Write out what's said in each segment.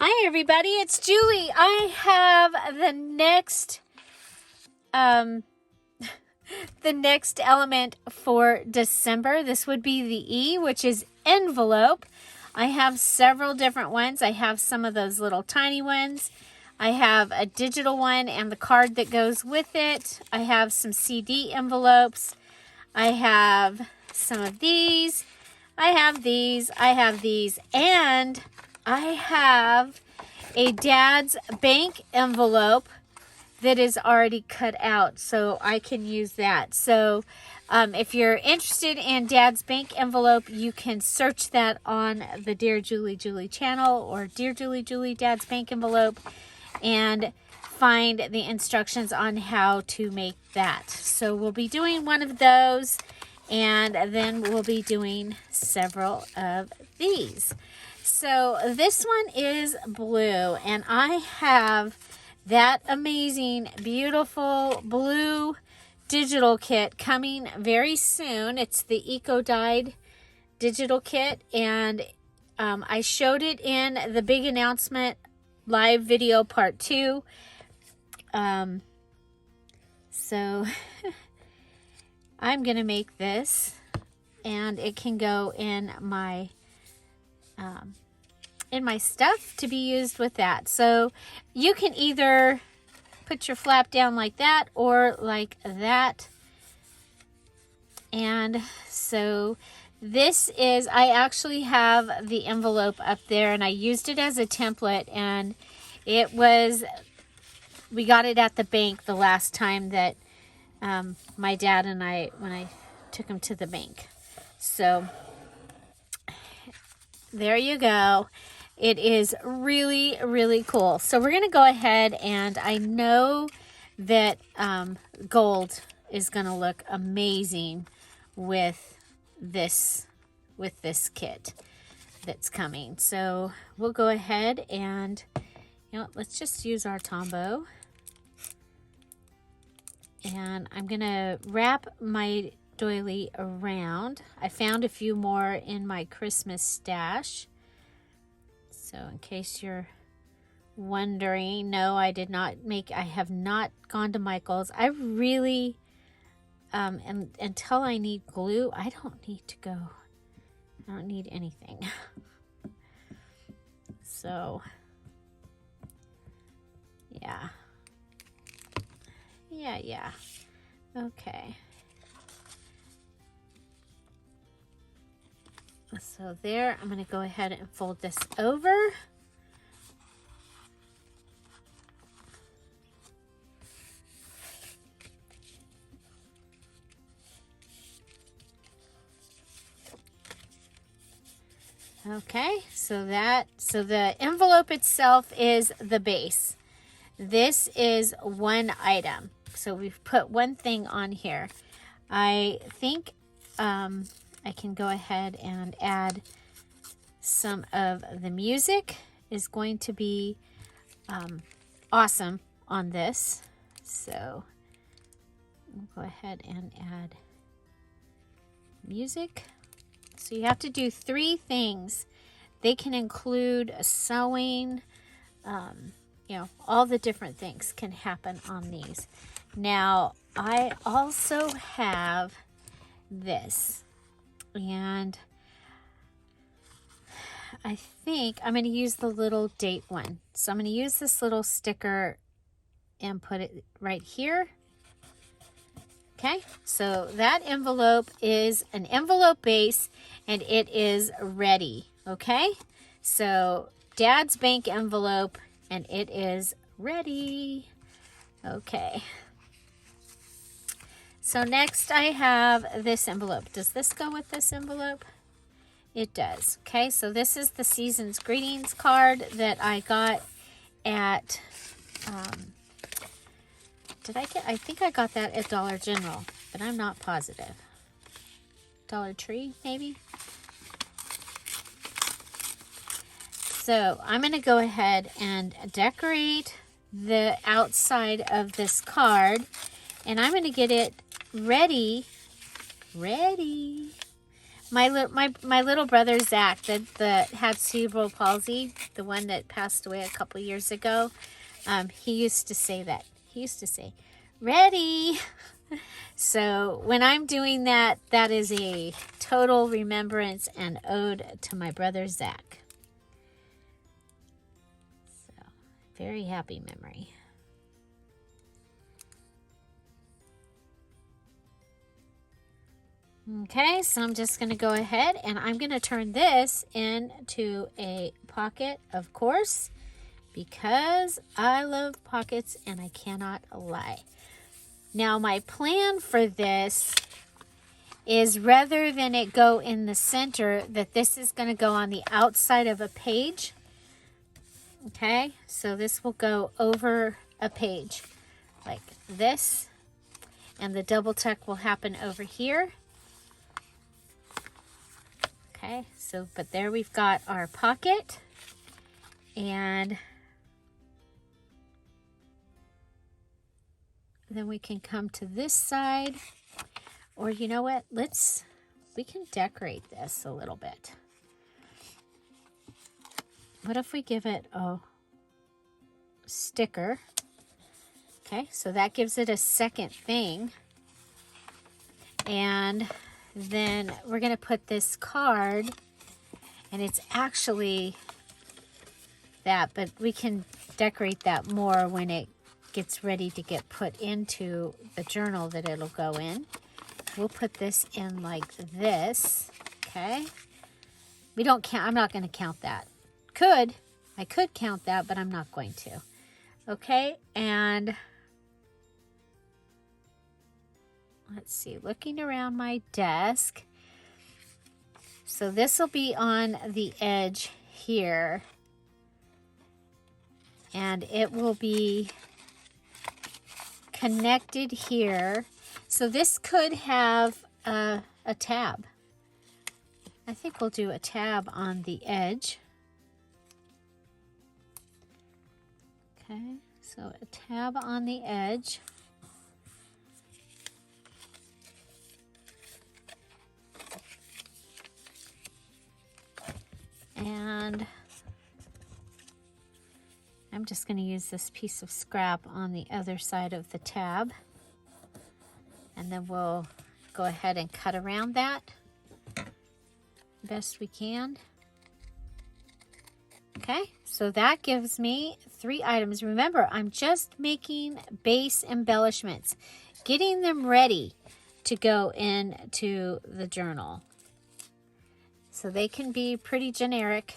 Hi everybody, it's Julie. I have the next element for December. This would be the E, which is envelope. I have several different ones. I have some of those little tiny ones. I have a digital one and the card that goes with it. I have some CD envelopes. I have some of these. I have these. I have these. And I have a dad's bank envelope that is already cut out, so I can use that. So if you're interested in dad's bank envelope, you can search that on the Dear Julie Julie channel or Dear Julie Julie dad's bank envelope and find the instructions on how to make that. So we'll be doing one of those, and then we'll be doing several of these. So this one is blue, and I have that amazing, beautiful blue digital kit coming very soon. It's the Eco Dyed digital kit, and I showed it in the big announcement live video part 2. So I'm gonna make this, and it can go in my stuff to be used with that. So you can either put your flap down like that or like that. And so this is, I actually have the envelope up there, and I used it as a template, and it was, we got it at the bank the last time that my dad and I, when I took him to the bank. So there you go. It is really, really cool. So we're going to go ahead, and I know that gold is going to look amazing with this kit that's coming. So we'll go ahead and, let's just use our Tombow. And I'm going to wrap my doily around. I found a few more in my Christmas stash. So in case you're wondering, no, I have not gone to Michael's. I really, and until I need glue, I don't need anything. So, yeah. Okay. So there, I'm going to go ahead and fold this over. Okay, so the envelope itself is the base. This is one item. So we've put one thing on here. I think I can go ahead and add some of the music is going to be awesome on this. So we'll go ahead and add music. So you have to do 3 things. They can include sewing, all the different things can happen on these. Now, I also have this, and I think I'm going to use the little date one. So I'm going to use this little sticker and put it right here. Okay, so that envelope is an envelope base, and it is ready. Okay, so Dad's bank envelope, and it is ready. Okay. So next I have this envelope. Does this go with this envelope? It does. Okay, so this is the Season's Greetings card that I got at, I think I got that at Dollar General, but I'm not positive. Dollar Tree, maybe? So I'm going to go ahead and decorate the outside of this card, and I'm going to get it ready My little brother Zach that had cerebral palsy, the one that passed away a couple years ago, he used to say that. He used to say, "Ready." So when I'm doing that, that is a total remembrance and ode to my brother Zach. So very happy memory. Okay, so I'm just going to go ahead and I'm going to turn this into a pocket, of course, because I love pockets and I cannot lie. Now, my plan for this is rather than it go in the center, that this is going to go on the outside of a page. Okay, so this will go over a page like this, and the double tuck will happen over here. Okay, so, but there we've got our pocket, and then we can come to this side, or you know what, we can decorate this a little bit. What if we give it a sticker? Okay, so that gives it a second thing, and then we're going to put this card, and it's actually that, but we can decorate that more when it gets ready to get put into the journal that it'll go in. We'll put this in like this, okay? We don't count, I'm not going to count that. I could count that, but I'm not going to. Okay, and let's see, looking around my desk. So this will be on the edge here. And it will be connected here. So this could have a tab. I think we'll do a tab on the edge. Okay, so a tab on the edge. And I'm just going to use this piece of scrap on the other side of the tab. And then we'll go ahead and cut around that best we can. Okay, so that gives me 3 items. Remember, I'm just making base embellishments, getting them ready to go into the journal. So they can be pretty generic.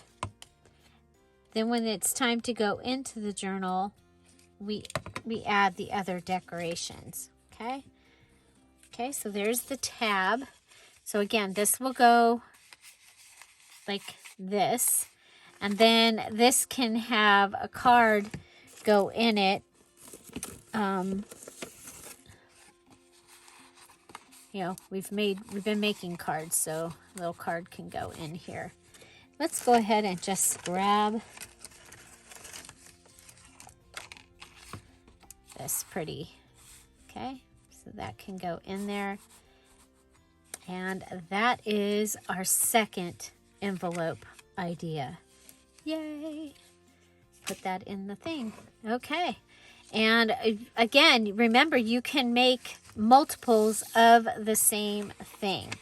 Then when it's time to go into the journal, we add the other decorations, okay? Okay, so there's the tab. So again, this will go like this. And then this can have a card go in it. You know, we've been making cards, so a little card can go in here. Let's go ahead and just grab this pretty, okay? So that can go in there. And that is our second envelope idea. Yay! Put that in the thing. Okay. And again, remember, you can make multiples of the same thing.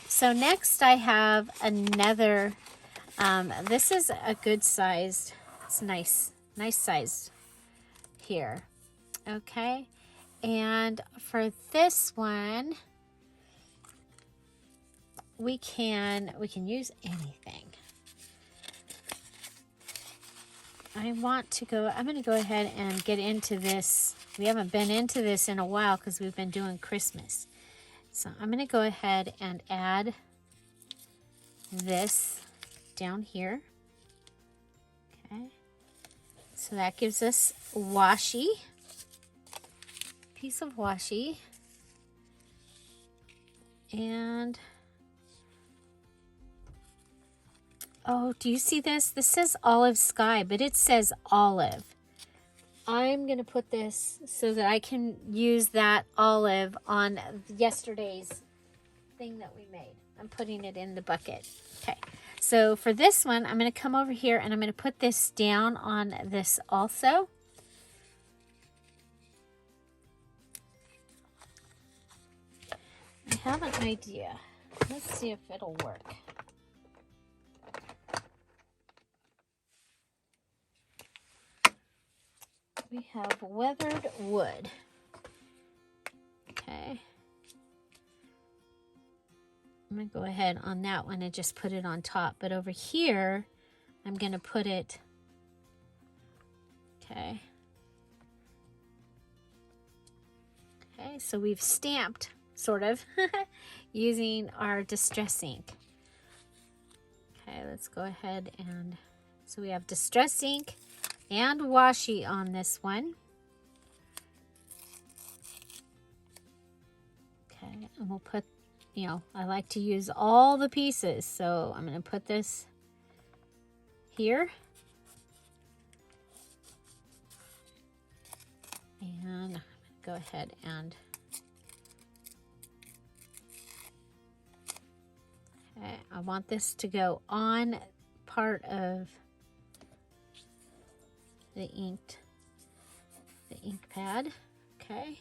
So next I have another, this is a good sized, it's nice sized here. Okay. And for this one, we can use anything. I'm going to go ahead and get into this. We haven't been into this in a while because we've been doing Christmas. So I'm going to go ahead and add this down here. Okay. So that gives us washi, piece of washi. And oh, do you see this? This says olive sky, but it says olive. I'm going to put this so that I can use that olive on yesterday's thing that we made. I'm putting it in the bucket. Okay, so for this one, I'm going to come over here and I'm going to put this down on this also. I have an idea. Let's see if it'll work. We have weathered wood. Okay. I'm going to go ahead on that one and just put it on top. But over here, I'm going to put it, okay. Okay, so we've stamped, sort of, using our distress ink. Okay, let's go ahead and, so we have distress ink and washi on this one. Okay, and we'll put, you know, I like to use all the pieces, so I'm going to put this here. And I'm going to go ahead and, okay, I want this to go on part of the ink pad. Okay.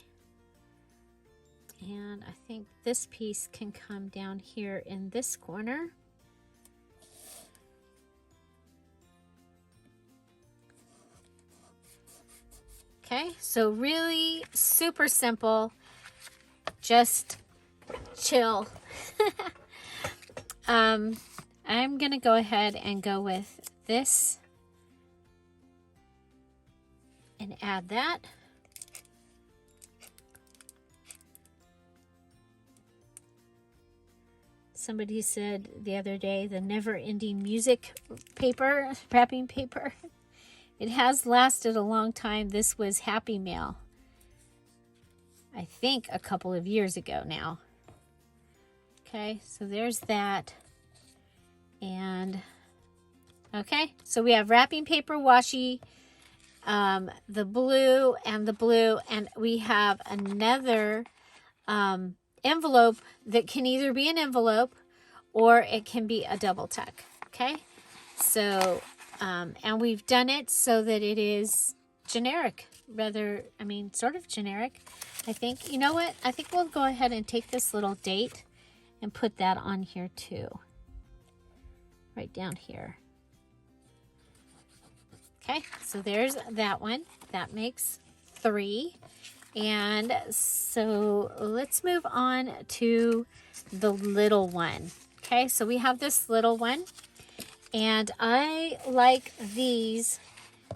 And I think this piece can come down here in this corner. Okay, so really super simple, just chill. I'm gonna go ahead and go with this and add that. Somebody said the other day, the never-ending music paper, wrapping paper. It has lasted a long time. This was Happy Mail. I think a couple of years ago now. Okay, so there's that. And, okay, so we have wrapping paper, washi, the blue, and we have another envelope that can either be an envelope or it can be a double tuck. Okay, so and we've done it so that it is generic, rather, I mean, sort of generic. I think, you know what, I think we'll go ahead and take this little date and put that on here too, right down here. Okay, so there's that one. That makes 3. And so let's move on to the little one. Okay, so we have this little one. And I like these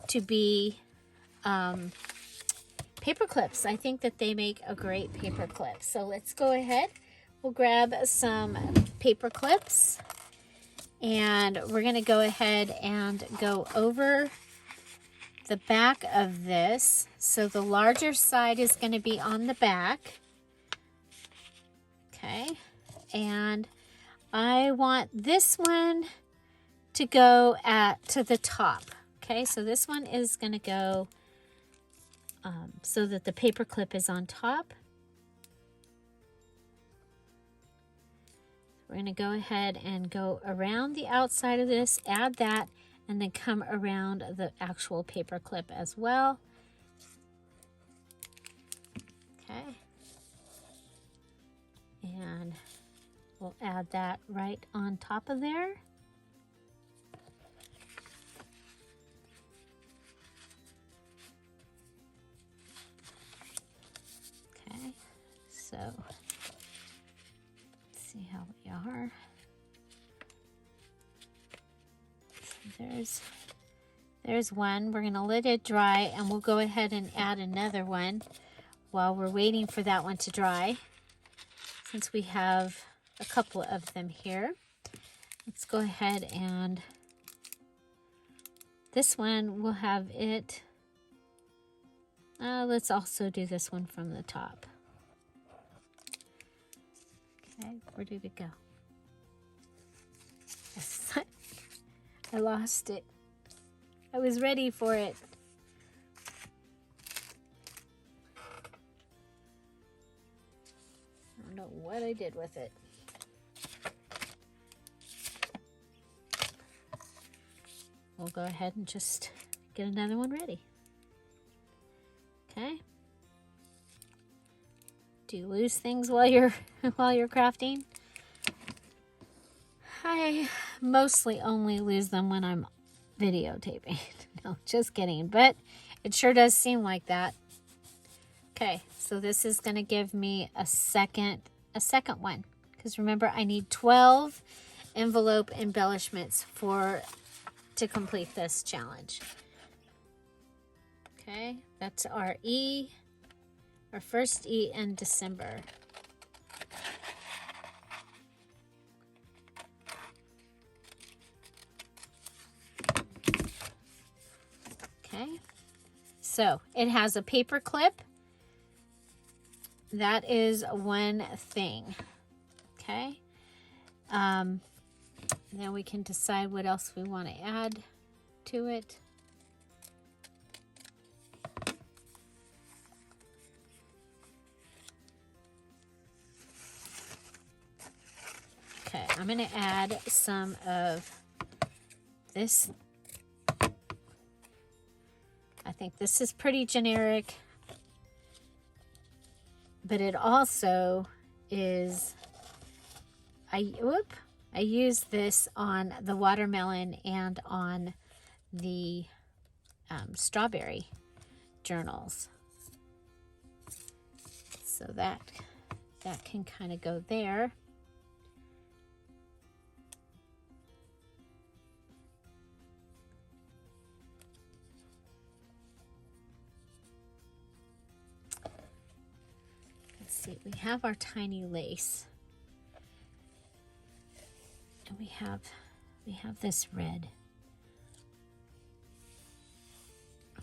to be paper clips. I think that they make a great paper clip. So let's go ahead. We'll grab some paper clips. And we're going to go ahead and go over the back of this. So the larger side is going to be on the back. Okay. And I want this one to go to the top. Okay. So this one is going to go so that the paper clip is on top. We're going to go ahead and go around the outside of this, add that, and then come around the actual paper clip as well. Okay. And we'll add that right on top of there. Okay, so let's see how we are. There's one. We're going to let it dry, and we'll go ahead and add another one while we're waiting for that one to dry, since we have a couple of them here. Let's go ahead and this one will have it. Let's also do this one from the top. Okay, where did it go? Yes. I lost it. I was ready for it. I don't know what I did with it. we'll go ahead and just get another one ready. Okay. Do you lose things while you're crafting? I mostly only lose them when I'm videotaping. No, just kidding. But it sure does seem like that. Okay, so this is going to give me a second one. Because remember, I need 12 envelope embellishments to complete this challenge. Okay, that's our E, our first E in December. Okay, so it has a paper clip. That is one thing. Okay, then we can decide what else we want to add to it. Okay, I'm going to add some of this. I think this is pretty generic, but it also is, I used this on the watermelon and on the strawberry journals. So that can kind of go there. See, we have our tiny lace, and we have this red.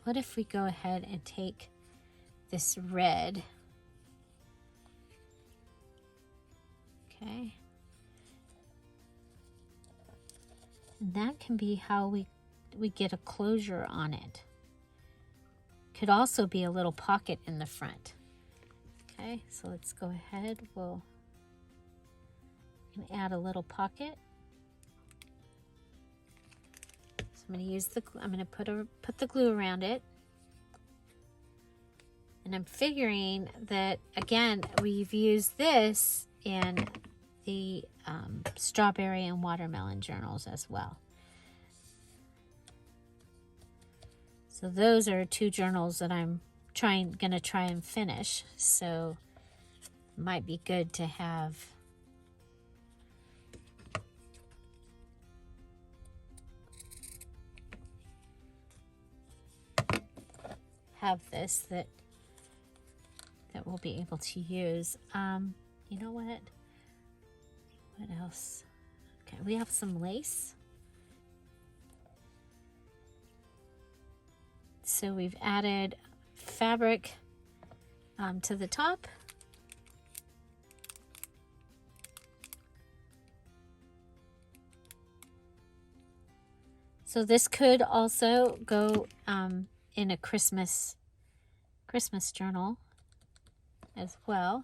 What if we go ahead and take this red, okay, and that can be how we get a closure on it. Could also be a little pocket in the front. Okay, so let's go ahead. We'll add a little pocket. So I'm going to use I'm going to put the glue around it. And I'm figuring that, again, we've used this in the strawberry and watermelon journals as well. So those are two journals that I'm gonna try and finish, so it might be good to have this that we'll be able to use. You know what else? Okay, we have some lace. So we've added fabric to the top. So this could also go in a Christmas journal as well.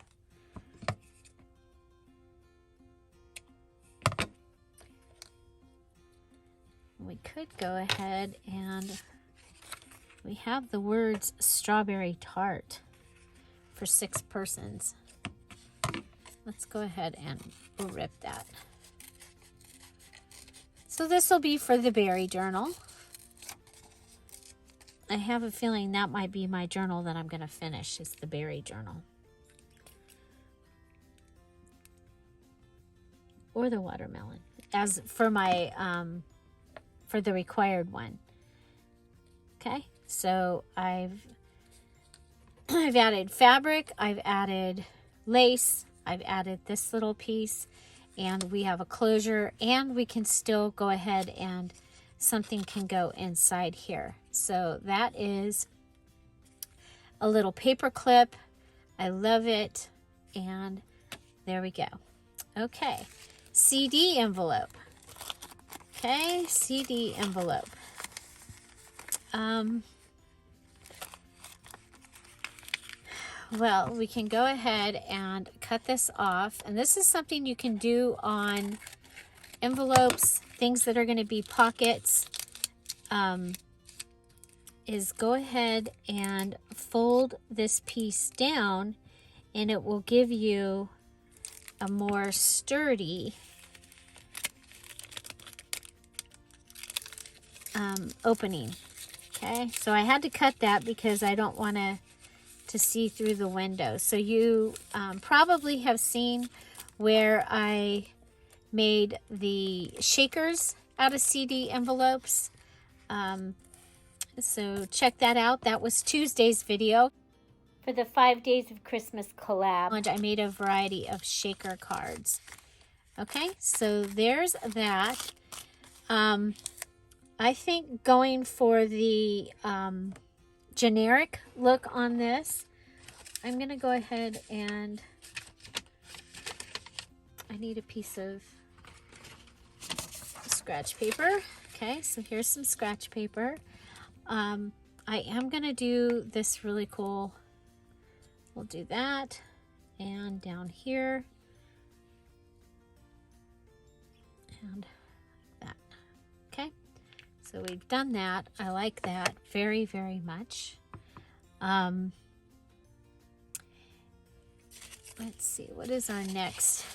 We could go ahead and we have the words strawberry tart for 6 persons. Let's go ahead and we'll rip that. So this will be for the berry journal. I have a feeling that might be my journal that I'm going to finish, is the berry journal. Or the watermelon, as for my for the required one. Okay, so I've added fabric, I've added lace, I've added this little piece, and we have a closure, and we can still go ahead and something can go inside here. So that is a little paper clip. I love it. And there we go. Okay, CD envelope. Okay, CD envelope. Well, we can go ahead and cut this off. And this is something you can do on envelopes, things that are going to be pockets. is go ahead and fold this piece down, and it will give you a more sturdy opening. Okay, so I had to cut that because I don't want to see through the window. So you probably have seen where I made the shakers out of CD envelopes. So check that out. That was Tuesday's video. For the 5 Days of Christmas collab, I made a variety of shaker cards. Okay, so there's that. I think going for the generic look on this, I'm going to go ahead and I need a piece of scratch paper. Okay, so here's some scratch paper. I am going to do this really cool. We'll do that, and down here, and that. Okay, so we've done that. I like that very, very much. Let's see, what is our next?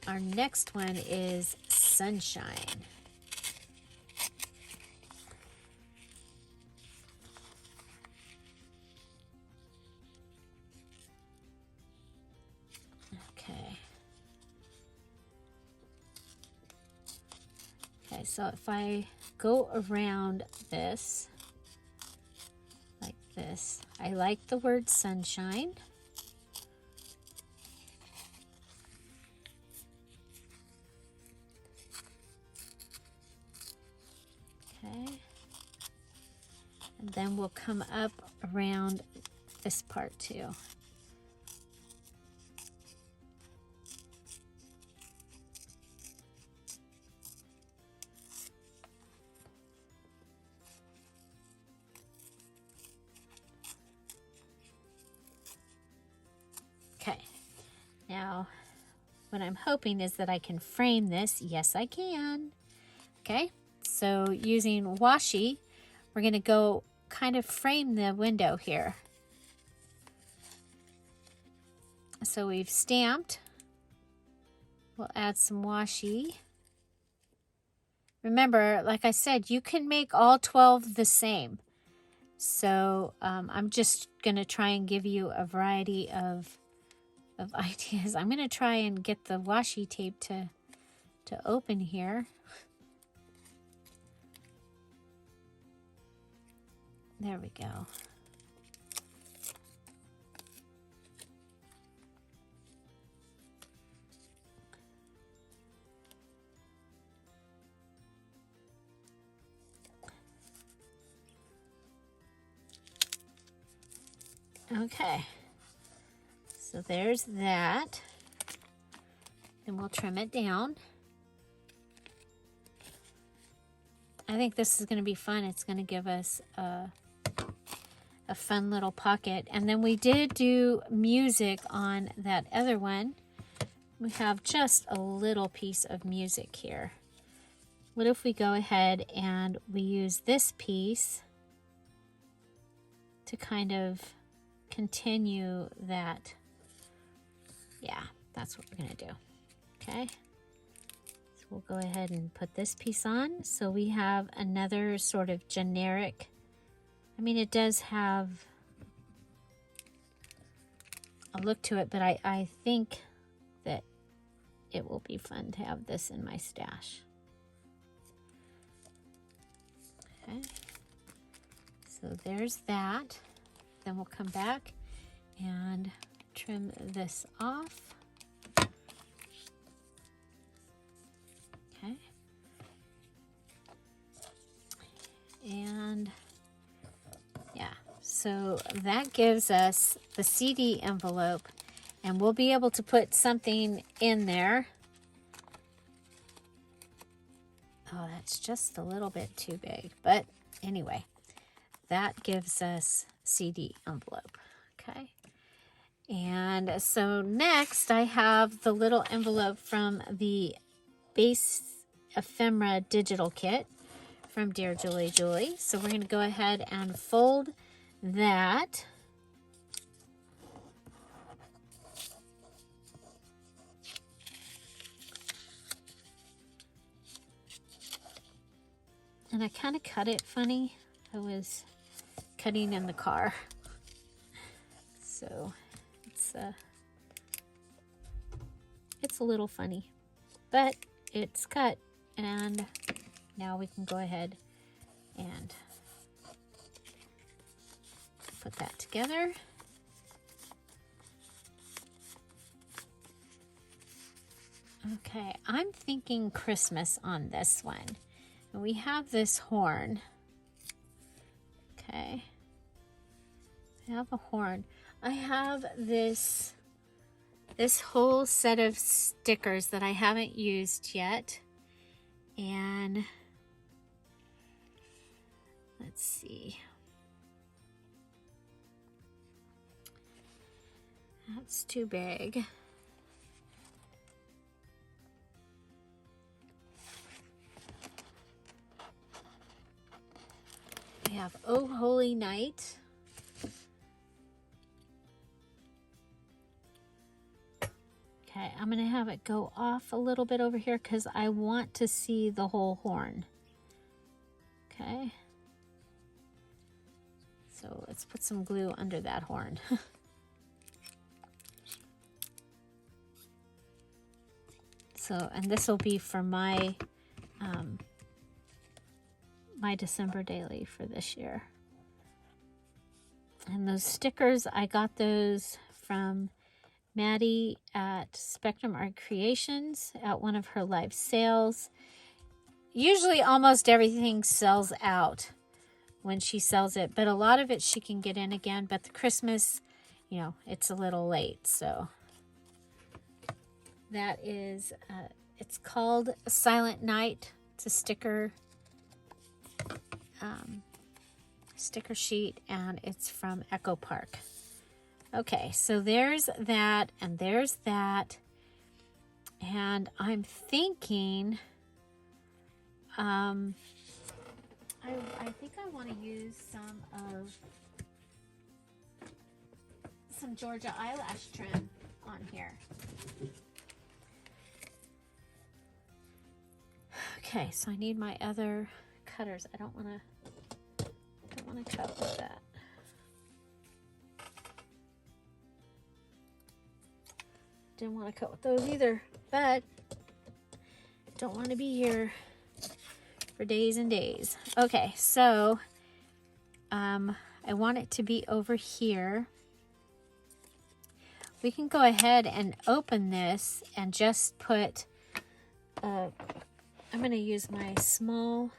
Our next one is Sunshine. Okay, so if I go around this like this, I like the word sunshine. Okay, and then we'll come up around this part too. Okay, now what I'm hoping is that I can frame this. Yes, I can. Okay, so using washi, we're going to go kind of frame the window here. So we've stamped. We'll add some washi. Remember, like I said, you can make all 12 the same. So I'm just going to try and give you a variety of ideas. I'm going to try and get the washi tape to open here. There we go. Okay. So there's that. And we'll trim it down. I think this is going to be fun. It's going to give us a fun little pocket. And then we did do music on that other one. We have just a little piece of music here. What if we go ahead and we use this piece to kind of continue that? Yeah, that's what we're going to do. Okay. So we'll go ahead and put this piece on. So we have another sort of generic. I mean, it does have a look to it, but I think that it will be fun to have this in my stash. Okay. So there's that. Then we'll come back and trim this off. Okay. And yeah, so that gives us the CD envelope, and we'll be able to put something in there. Oh, that's just a little bit too big, but anyway, that gives us CD envelope. Okay. And so next I have the little envelope from the Base Ephemera digital kit from Dear Julie Julie. So we're going to go ahead and fold that. And I kind of cut it funny. I was cutting in the car. So it's a little funny, but it's cut, and now we can go ahead and put that together. Okay, I'm thinking Christmas on this one. And we have this horn. Okay. I have a horn. I have this whole set of stickers that I haven't used yet. And let's see. That's too big. We have Oh Holy Night. Okay, I'm going to have it go off a little bit over here because I want to see the whole horn. Okay. So let's put some glue under that horn. So, and this will be for my my December daily for this year. And those stickers, I got those from Maddie at Spectrum Art Creations at one of her live sales. Usually almost everything sells out when she sells it, but a lot of it she can get in again. But the Christmas, you know, it's a little late. So that is, it's called Silent Night. It's a sticker sheet, and it's from Echo Park. Okay, so there's that, and there's that, and I'm thinking, I think I want to use some Georgia eyelash trim on here. Okay, so I need my other cutters. I don't want to cut with that. Didn't want to cut with those either, but don't want to be here for days and days. Okay, so I want it to be over here. We can go ahead and open this and just put, I'm going to use my small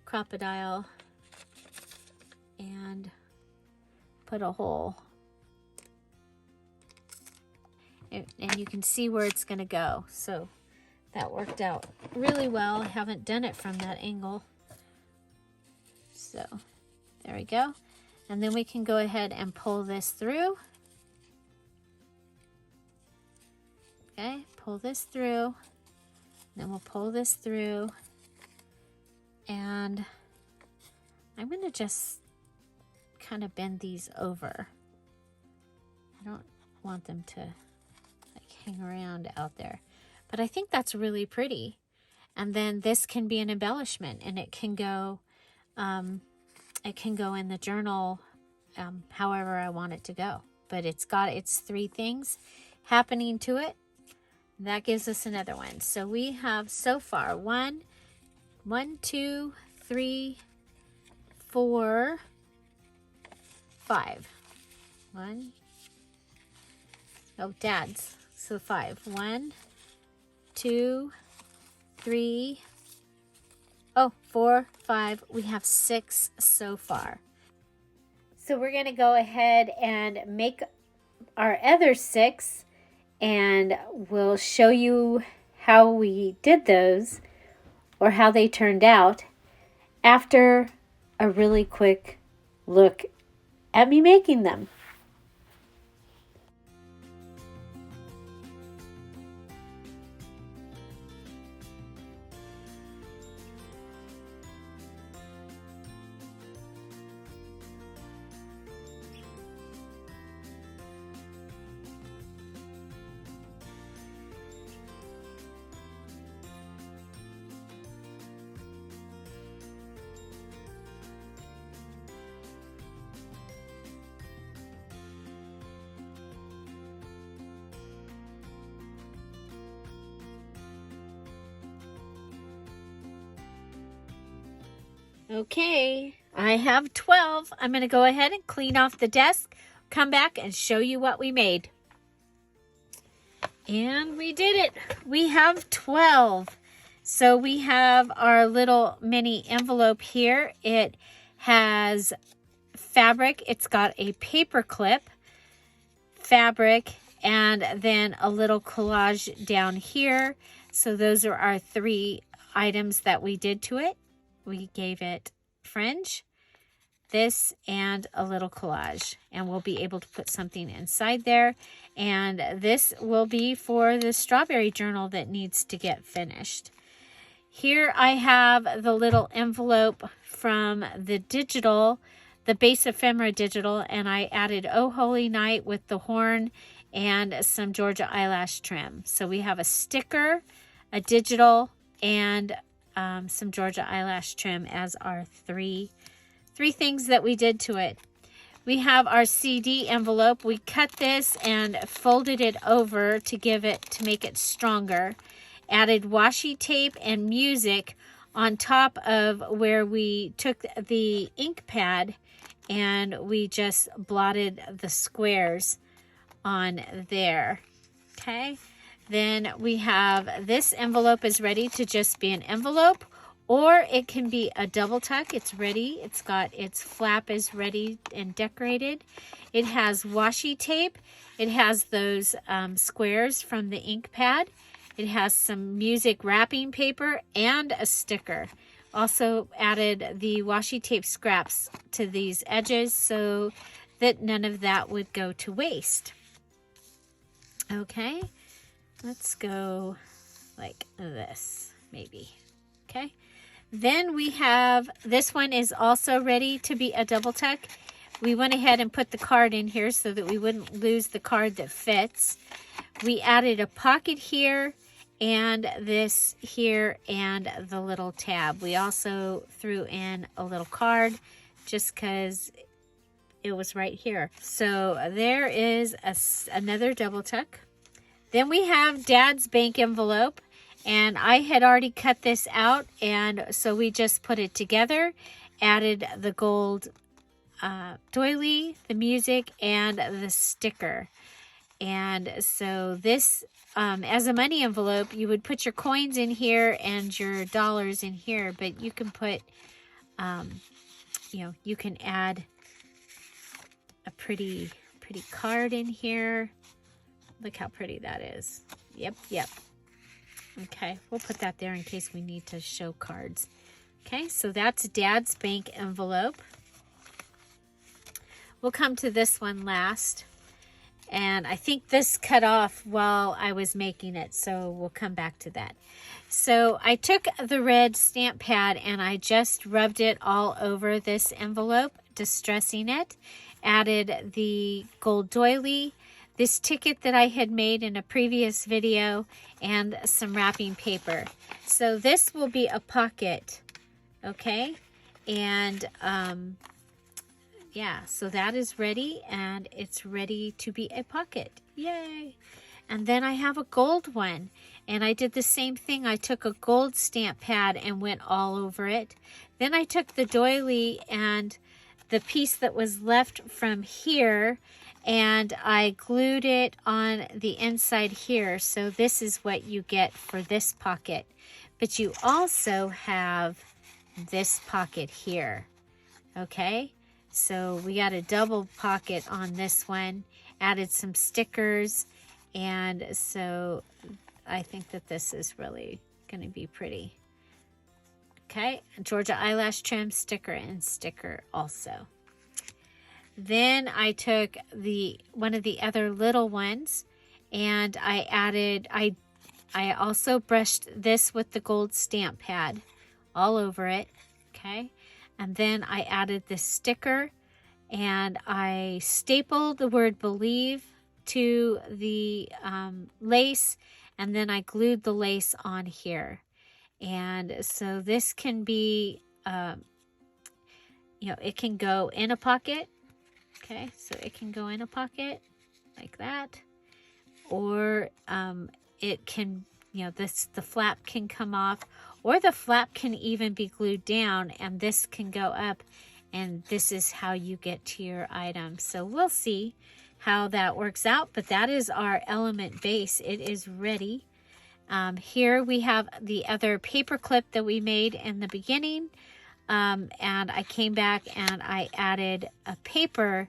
crocodile and put a hole. And you can see where it's going to go. So that worked out really well. I haven't done it from that angle. So there we go. And then we can go ahead and pull this through. Okay, pull this through. Then we'll pull this through. And I'm going to just kind of bend these over. I don't want them to like hang around out there, but I think that's really pretty. And then this can be an embellishment, and it can go in the journal however I want it to go. But it's got its three things happening to it. That gives us another one. So we have so far 1, 2, 3, 4, 5. 1. Oh, Dad's. So 5. 1, 2, 3. Oh, 4, 5. We have 6 so far. So we're going to go ahead and make our other 6, and we'll show you how we did those or how they turned out after a really quick look at me making them. Okay, I have 12. I'm going to go ahead and clean off the desk, come back and show you what we made. And we did it. We have 12. So we have our little mini envelope here. It has fabric. It's got a paper clip, fabric, and then a little collage down here. So those are our 3 items that we did to it. We gave it fringe, this, and a little collage. And we'll be able to put something inside there. And this will be for the strawberry journal that needs to get finished. Here I have the little envelope from the digital, the base ephemera digital, and I added Oh Holy Night with the horn and some Georgia eyelash trim. So we have a sticker, a digital, and some Georgia eyelash trim as our three things that we did to it. We have our CD envelope. We cut this and folded it over to make it stronger. Added washi tape and music on top of where we took the ink pad and we just blotted the squares on there. Okay. Then we have this envelope is ready to just be an envelope, or it can be a double tuck. It's ready. It's got its flap is ready and decorated. It has washi tape. It has those squares from the ink pad. It has some music wrapping paper and a sticker. Also added the washi tape scraps to these edges so that none of that would go to waste. Okay. Let's go like this, maybe. Okay. Then we have, this one is also ready to be a double tuck. We went ahead and put the card in here so that we wouldn't lose the card that fits. We added a pocket here and this here and the little tab. We also threw in a little card just because it was right here. So there is another double tuck. Then we have Dad's bank envelope, and I had already cut this out, and so we just put it together, added the gold doily, the music, and the sticker. And so this, as a money envelope, you would put your coins in here and your dollars in here, but you can put, you can add a pretty card in here. Look how pretty that is. Yep. Okay, we'll put that there in case we need to show cards. Okay, so that's Dad's bank envelope. We'll come to this one last. And I think this cut off while I was making it, so we'll come back to that. So I took the red stamp pad and I just rubbed it all over this envelope, distressing it. Added the gold doily, this ticket that I had made in a previous video, and some wrapping paper. So this will be a pocket, okay? And yeah, so that is ready, and it's ready to be a pocket. Yay! And then I have a gold one, and I did the same thing. I took a gold stamp pad and went all over it. Then I took the doily and the piece that was left from here, and I glued it on the inside here. So this is what you get for this pocket. But you also have this pocket here, okay? So we got a double pocket on this one, added some stickers, and so I think that this is really going to be pretty. Okay, Georgia eyelash trim, sticker, and sticker also. Then I took one of the other little ones, and I added, I also brushed this with the gold stamp pad all over it, okay? And then I added this sticker, and I stapled the word believe to the lace, and then I glued the lace on here. And so this can be, it can go in a pocket. Okay, so it can go in a pocket like that, or it can, you know, the flap can come off, or the flap can even be glued down and this can go up, and this is how you get to your item. So we'll see how that works out, but that is our element base. It is ready. Here we have the other paper clip that we made in the beginning, and I came back and I added a paper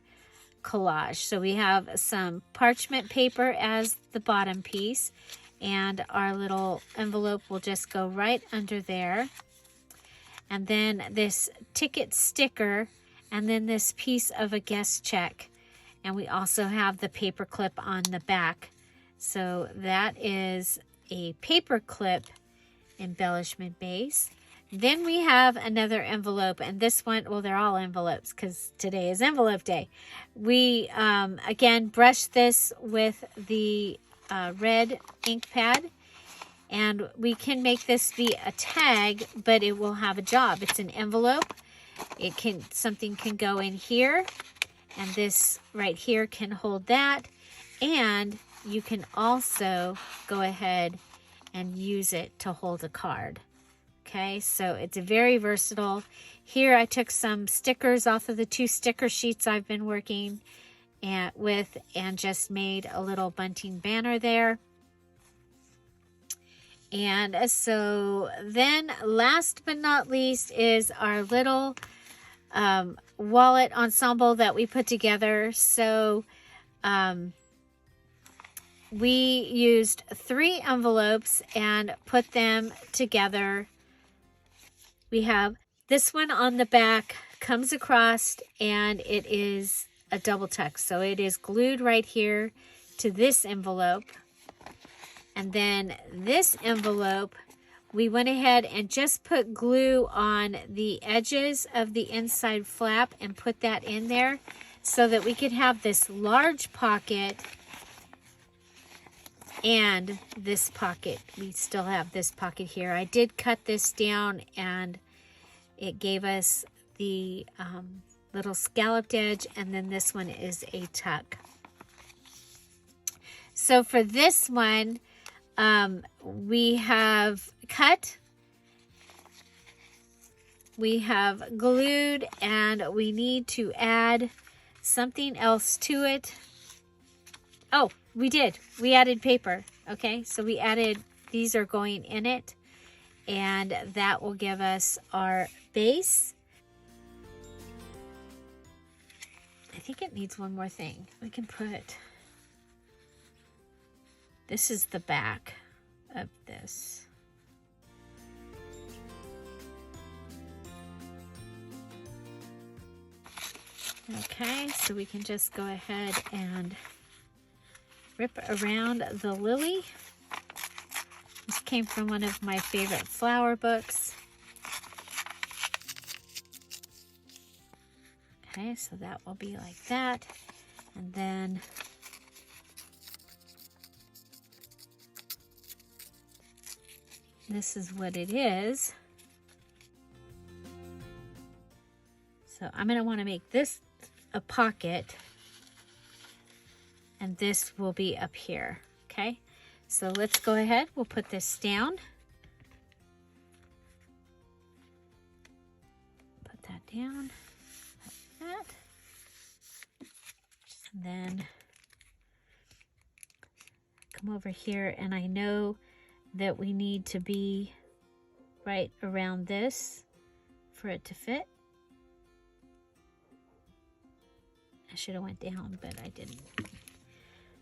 collage. So we have some parchment paper as the bottom piece, and our little envelope will just go right under there. And then this ticket sticker, and then this piece of a guest check. And we also have the paper clip on the back. So that is a paper clip embellishment base. Then we have another envelope, and this one, well, they're all envelopes because today is envelope day. We, again, brushed this with the red ink pad, and we can make this be a tag, but it will have a job. It's an envelope. Something can go in here, and this right here can hold that, and you can also go ahead and use it to hold a card. Okay, so it's very versatile. Here I took some stickers off of the 2 sticker sheets I've been working with, and just made a little bunting banner there. And so then last but not least is our little wallet ensemble that we put together. So we used 3 envelopes and put them together. We have this one on the back, comes across, and it is a double tuck. So it is glued right here to this envelope. And then this envelope, we went ahead and just put glue on the edges of the inside flap and put that in there so that we could have this large pocket and this pocket. We still have this pocket here. I did cut this down, and it gave us the little scalloped edge, and then this one is a tuck. So for this one, we have cut, we have glued, and we need to add something else to it. Oh, we did. We added paper. Okay, so we added, these are going in it, and that will give us our base. I think it needs one more thing. We can put, this is the back of this. Okay, so we can just go ahead and rip around the lily. This came from one of my favorite flower books. Okay, so that will be like that. And then this is what it is. So I'm going to want to make this a pocket, and this will be up here. Okay, so let's go ahead. We'll put this down. Put that down like that. And then come over here, and I know that we need to be right around this for it to fit. I should have went down, but I didn't.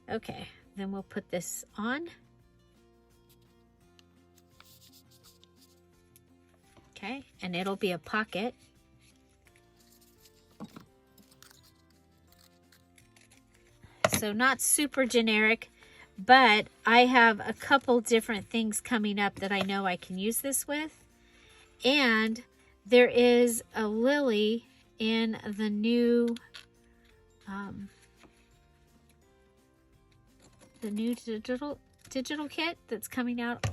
Okay, then we'll put this on. Okay, and it'll be a pocket. So not super generic, but I have a couple different things coming up that I know I can use this with. And there is a lily in the new digital kit that's coming out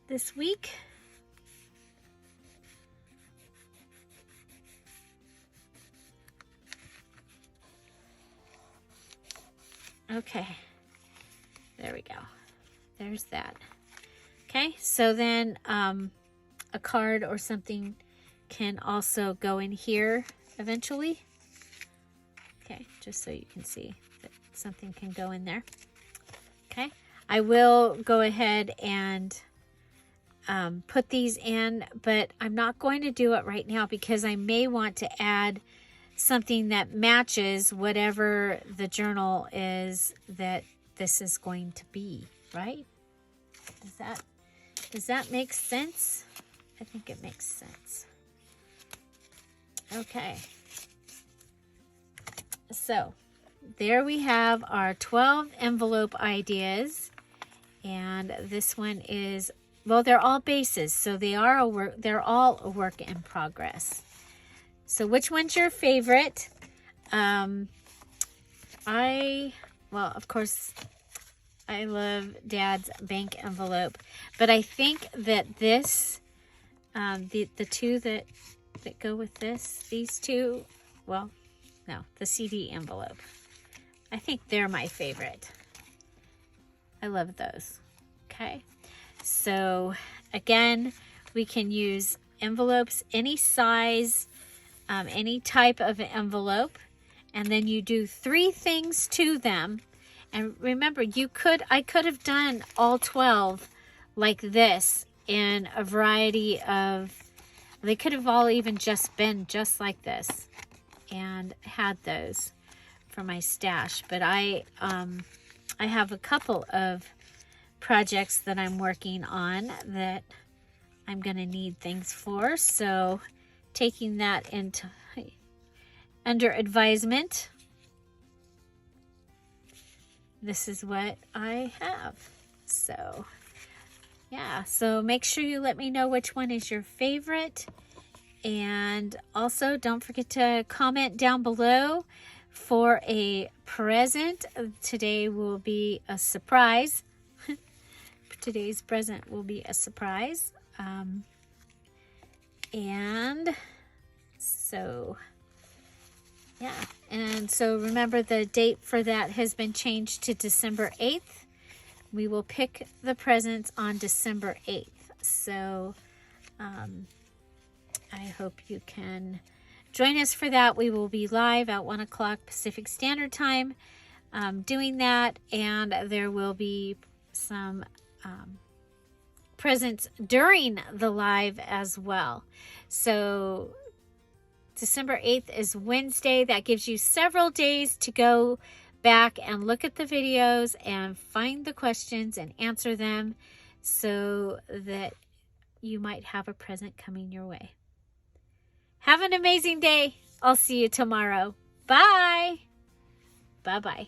this week. Okay, there we go. there's that. Okay, so then a card or something can also go in here eventually. Okay, just so you can see that something can go in there. Okay, I will go ahead and put these in, but I'm not going to do it right now because I may want to add something that matches whatever the journal is that this is going to be, right? Does that make sense? I think it makes sense. Okay. So there we have our 12 envelope ideas. And this one is, well, they're all bases, so they're all a work in progress. So which one's your favorite? Well, of course, I love Dad's bank envelope, but I think that this, the two that go with this, these two, well, no, the CD envelope. I think they're my favorite. I love those. Okay. So again, we can use envelopes, any size, any type of envelope, and then you do 3 things to them. And remember, I could have done all 12 like this in a variety of, they could have all even just been just like this and had those for my stash. But I have a couple of projects that I'm working on that I'm going to need things for. So taking that into under advisement, this is what I have. So yeah, so make sure you let me know which one is your favorite. And also don't forget to comment down below for a present. Today will be a surprise. Today's present will be a surprise. And so, yeah. And so remember, the date for that has been changed to December 8th. We will pick the presents on December 8th. So I hope you can join us for that. We will be live at 1 o'clock Pacific Standard Time doing that. And there will be some presents during the live as well. So December 8th is Wednesday. That gives you several days to go back and look at the videos and find the questions and answer them so that you might have a present coming your way. Have an amazing day. I'll see you tomorrow. Bye. Bye-bye.